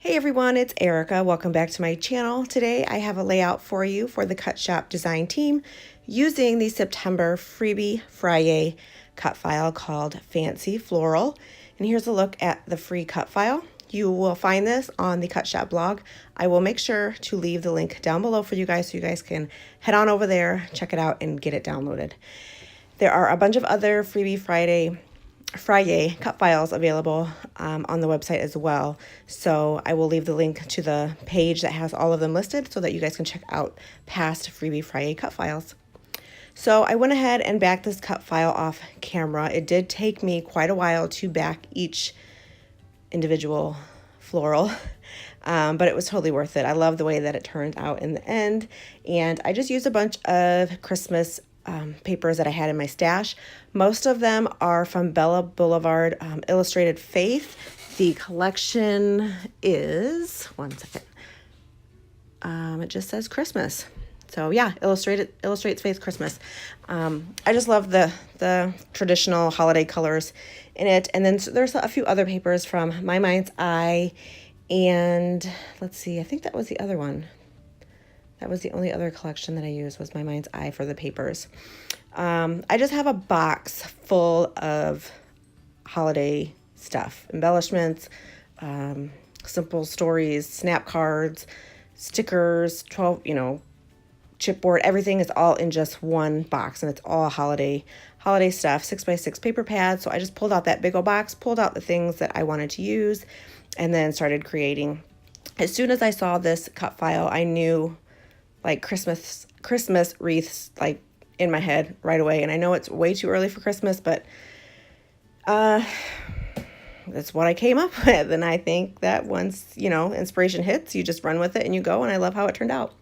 Hey everyone, it's Erica. Welcome back to my channel. Today I have a layout for you for the Cut Shop design team using the September freebie Friday cut file called Fancy Floral. And here's a look at the free cut file. You will find this on the Cut Shop blog. I will make sure to leave the link down below for you guys so you guys can head on over there, check it out, and get it downloaded. There are a bunch of other freebie Friday cut files available on the website as well. So I will leave the link to the page that has all of them listed so that you guys can check out past freebie Friday cut files. So I went ahead and backed this cut file off camera. It did take me quite a while to back each individual floral, but it was totally worth it. I love the way that it turned out in the end. And I just used a bunch of Christmas papers that I had in my stash. Most of them are from Bella Boulevard Illustrated Faith. The collection is, one second, it just says Christmas. So yeah, Illustrates Faith Christmas. I just love the traditional holiday colors in it. And then there's a few other papers from My Mind's Eye, and let's see, I think that was the other one. That was the only other collection that I used, was My Mind's Eye for the papers. I just have a box full of holiday stuff, embellishments, simple stories, snap cards, stickers, 12, chipboard. Everything is all in just one box, and it's all holiday stuff, 6x6 paper pads. So I just pulled out that big old box, pulled out the things that I wanted to use, and then started creating. As soon as I saw this cut file, I knew like Christmas wreaths like in my head right away. And I know it's way too early for Christmas, but that's what I came up with. And I think that once, inspiration hits, you just run with it and you go, and I love how it turned out.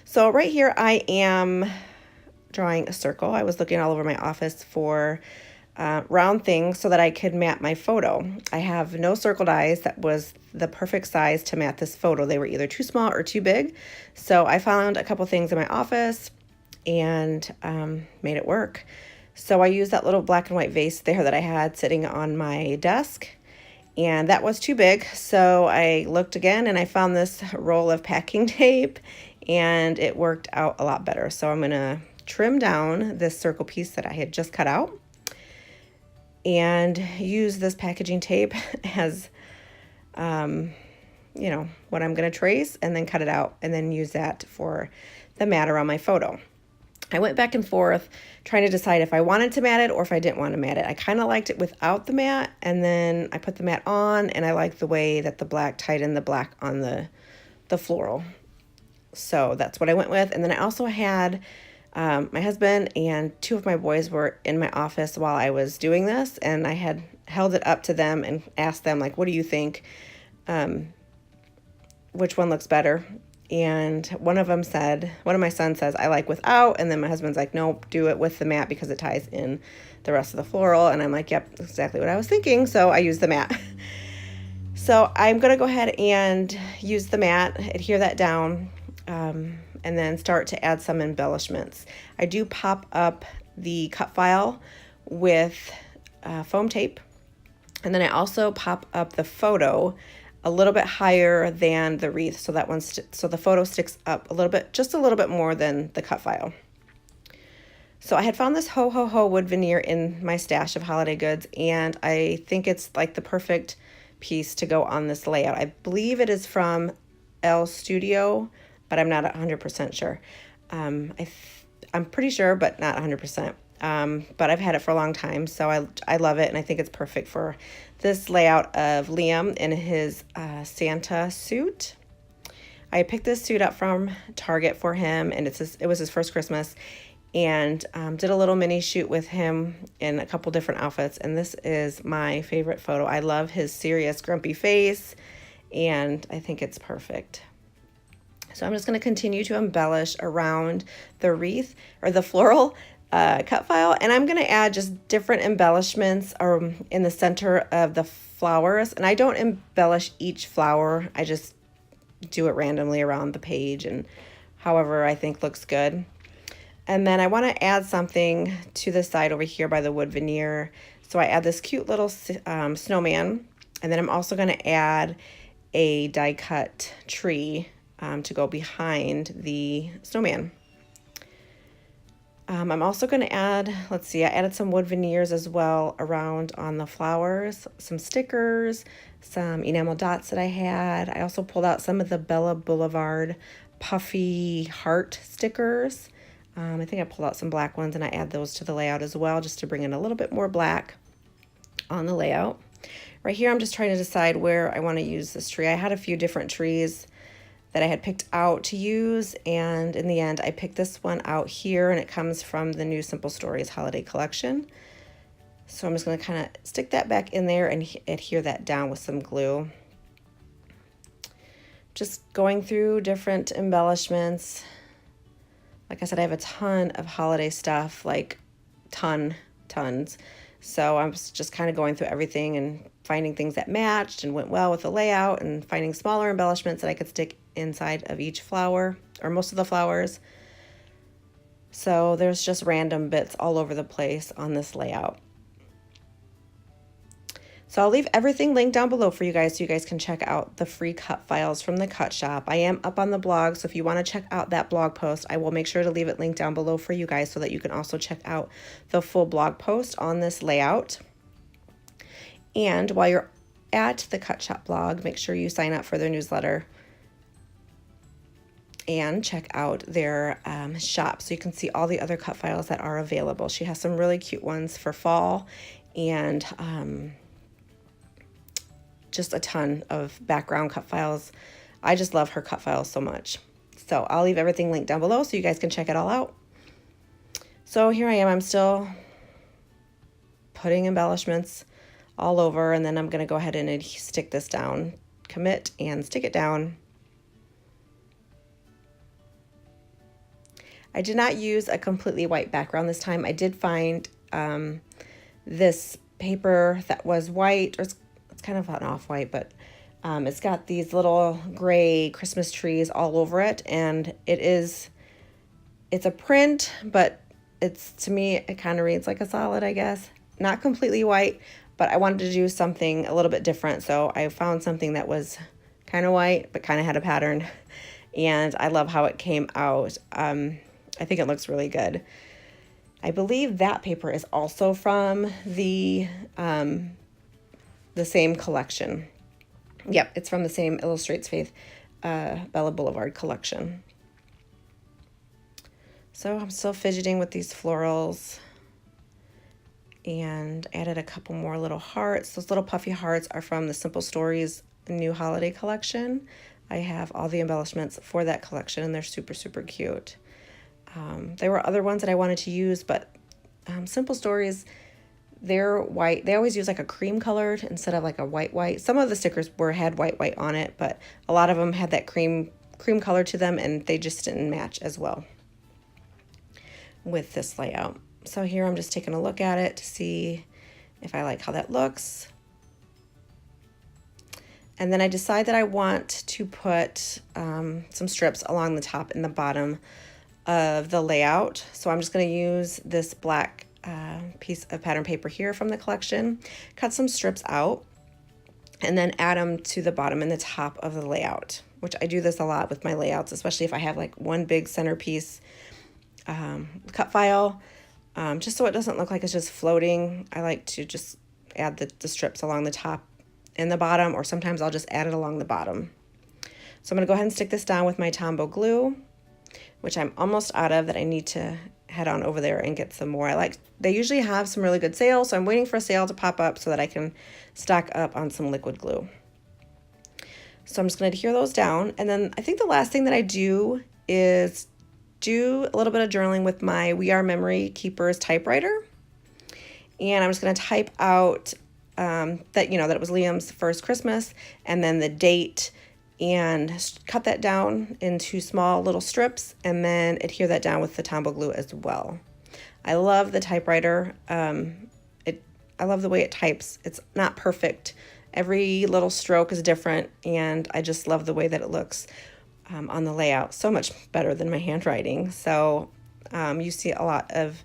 So right here, I am drawing a circle. I was looking all over my office for round things so that I could mat my photo. I have no circle dies. That was the perfect size to mat this photo. They were either too small or too big. So I found a couple things in my office and made it work. So I used that little black and white vase there that I had sitting on my desk, and that was too big. So I looked again and I found this roll of packing tape, and it worked out a lot better. So I'm gonna trim down this circle piece that I had just cut out and use this packaging tape as, what I'm going to trace, and then cut it out and then use that for the mat around my photo. I went back and forth trying to decide if I wanted to mat it or if I didn't want to mat it. I kind of liked it without the mat, and then I put the mat on, and I liked the way that the black tightened the black on the floral. So that's what I went with. And then I also had my husband and two of my boys were in my office while I was doing this, and I had held it up to them and asked them, like, what do you think? Which one looks better? And one of my sons says, I like without, and then my husband's like, nope, do it with the mat because it ties in the rest of the floral. And I'm like, yep, that's exactly what I was thinking. So I used the mat. So I'm going to go ahead and use the mat, adhere that down, and then start to add some embellishments. I do pop up the cut file with foam tape, and then I also pop up the photo a little bit higher than the wreath, so that so the photo sticks up a little bit, just a little bit more than the cut file. So I had found this Ho Ho Ho wood veneer in my stash of holiday goods, and I think it's like the perfect piece to go on this layout. I believe it is from L Studio, but I'm not 100% sure. I'm pretty sure, but not 100%. But I've had it for a long time, so I love it, and I think it's perfect for this layout of Liam in his Santa suit. I picked this suit up from Target for him, and it was his first Christmas, and did a little mini shoot with him in a couple different outfits, and this is my favorite photo. I love his serious, grumpy face, and I think it's perfect. So I'm just going to continue to embellish around the wreath or the floral cut file, and I'm going to add just different embellishments in the center of the flowers. And I don't embellish each flower, I just do it randomly around the page and however I think looks good. And then I want to add something to the side over here by the wood veneer. So I add this cute little snowman, and then I'm also going to add a die cut tree to go behind the snowman. I'm also going to add, let's see, I added some wood veneers as well around on the flowers, some stickers, some enamel dots that I had. I also pulled out some of the Bella Boulevard puffy heart stickers. I think I pulled out some black ones and I add those to the layout as well, just to bring in a little bit more black on the layout. Right here, I'm just trying to decide where I want to use this tree. I had a few different trees that I had picked out to use, and in the end I picked this one out here, and it comes from the new Simple Stories holiday collection. So I'm just going to kind of stick that back in there and adhere that down with some glue. Just going through different embellishments. Like I said, I have a ton of holiday stuff, like tons. So I'm just kind of going through everything and finding things that matched and went well with the layout, and finding smaller embellishments that I could stick inside of each flower, or most of the flowers. So there's just random bits all over the place on this layout. So I'll leave everything linked down below for you guys, so you guys can check out the free cut files from the cut shop. I am up on the blog, so if you want to check out that blog post, I will make sure to leave it linked down below for you guys, so that you can also check out the full blog post on this layout. And while you're at the cut shop blog, make sure you sign up for their newsletter and check out their shop, so you can see all the other cut files that are available. She has some really cute ones for fall, and just a ton of background cut files. I just love her cut files so much. So I'll leave everything linked down below so you guys can check it all out. So here I am, I'm still putting embellishments all over, and then I'm going to go ahead and stick this down, commit and stick it down. I did not use a completely white background this time. I did find this paper that was white, or it's kind of an off-white, but it's got these little gray Christmas trees all over it, and it's a print, but to me, it kind of reads like a solid, I guess. Not completely white, but I wanted to do something a little bit different, so I found something that was kind of white, but kind of had a pattern, and I love how it came out. I think it looks really good. I believe that paper is also from the same collection. Yep, it's from the same Illustrates Faith Bella Boulevard collection. So I'm still fidgeting with these florals, and added a couple more little hearts. Those little puffy hearts are from the Simple Stories new holiday collection. I have all the embellishments for that collection, and they're super, super cute. There were other ones that I wanted to use, but Simple Stories, they're white. They always use like a cream colored instead of like a white. Some of the stickers had white on it, but a lot of them had that cream color to them, and they just didn't match as well with this layout. So here I'm just taking a look at it to see if I like how that looks. And then I decide that I want to put some strips along the top and the bottom of the layout. So I'm just going to use this black piece of pattern paper here from the collection, cut some strips out, and then add them to the bottom and the top of the layout, which I do this a lot with my layouts, especially if I have like one big centerpiece cut file, just so it doesn't look like it's just floating. I like to just add the strips along the top and the bottom, or sometimes I'll just add it along the bottom. So I'm going to go ahead and stick this down with my Tombow glue, which I'm almost out of, that I need to head on over there and get some more. They usually have some really good sales, so I'm waiting for a sale to pop up so that I can stock up on some liquid glue. So I'm just going to adhere those down, and then I think the last thing that I do is do a little bit of journaling with my We Are Memory Keepers typewriter, and I'm just going to type out that it was Liam's first Christmas, and then the date, and cut that down into small little strips, and then adhere that down with the Tombow glue as well. I love the typewriter. I love the way it types. It's not perfect. Every little stroke is different, and I just love the way that it looks on the layout. So much better than my handwriting. So you see a lot of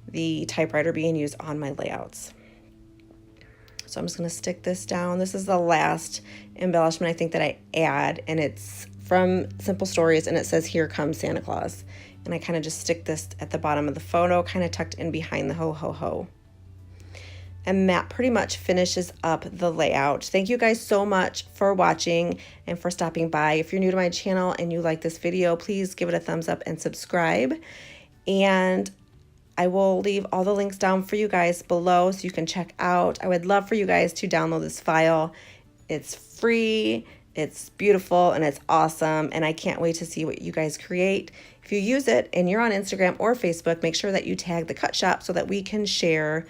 the typewriter being used on my layouts. So I'm just going to stick this down. This is the last embellishment I think that I add, and it's from Simple Stories, and it says, "Here comes Santa Claus." And I kind of just stick this at the bottom of the photo, kind of tucked in behind the ho ho ho. And that pretty much finishes up the layout. Thank you guys so much for watching and for stopping by. If you're new to my channel and you like this video, please give it a thumbs up and subscribe. And I will leave all the links down for you guys below so you can check out. I would love for you guys to download this file. It's free, it's beautiful, and it's awesome. And I can't wait to see what you guys create. If you use it and you're on Instagram or Facebook, make sure that you tag the Cut Shop so that we can share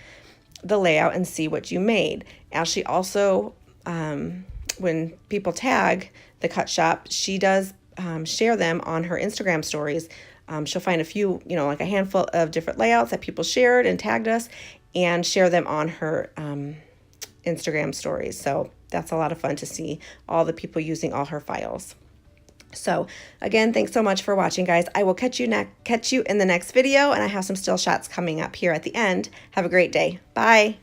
the layout and see what you made. Ashley also, when people tag the Cut Shop, she does share them on her Instagram stories. She'll find a few, like a handful of different layouts that people shared and tagged us, and share them on her Instagram stories. So that's a lot of fun to see all the people using all her files. So again, thanks so much for watching, guys. I will catch you in the next video, and I have some still shots coming up here at the end. Have a great day. Bye.